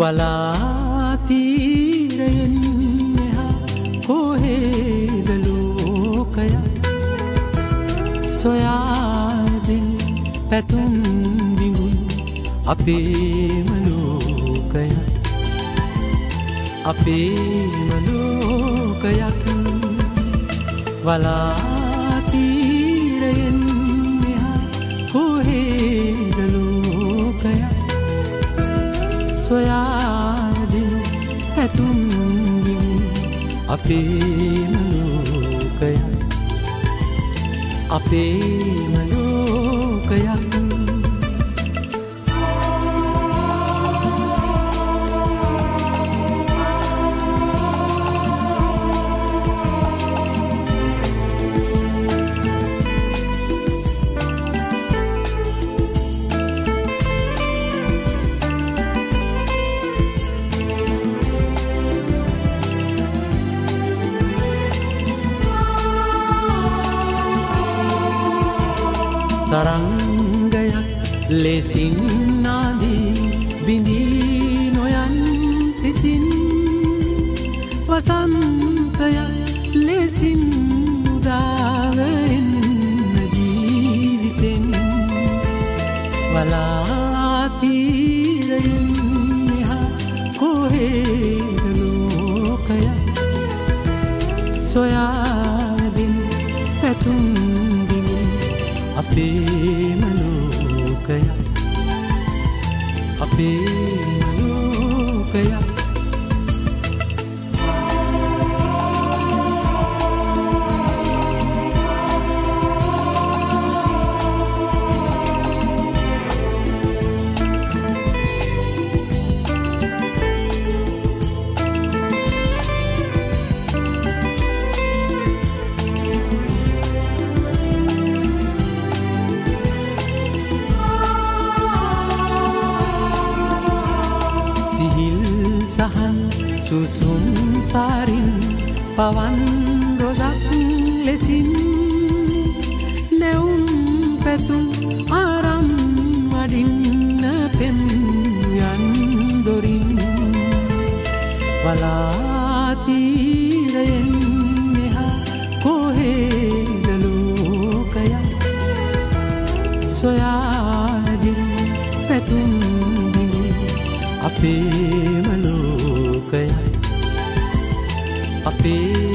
වලාතීරයෙන් මෙහා කොහේද ලෝකය සොයාදින් පැතුම් විඟුන් අපේම ලෝකය අපේම ලෝකයක් වලාතීරයෙන් මෙහා කොහේද ලෝකය සොයාදින් පැතුම් විඟුන් අපේම ලෝකය අපේම ලෝකයක් තරංගයක් ලෙසින් නාදී බිඳී නොයන් සිතින් වසන්තයක් ලෙසින් උදාවෙන්න ජීවිතෙන් වලාතීරයෙන් මෙහා කොහේද ලෝකය සොයාදින් පැතුම් අපේම ලෝකය අපේම ලෝකය සුසුම් සාරින් පවන් රොසක් ලෙසින් නැවුම් පැතුම් ආරම් වඩින්න පෙම් යන් දොරින් වලාතීරයෙන් මෙහා කොහේද ලෝකය සොයාදින් පැතුම් අපේම ලෝකය අපේ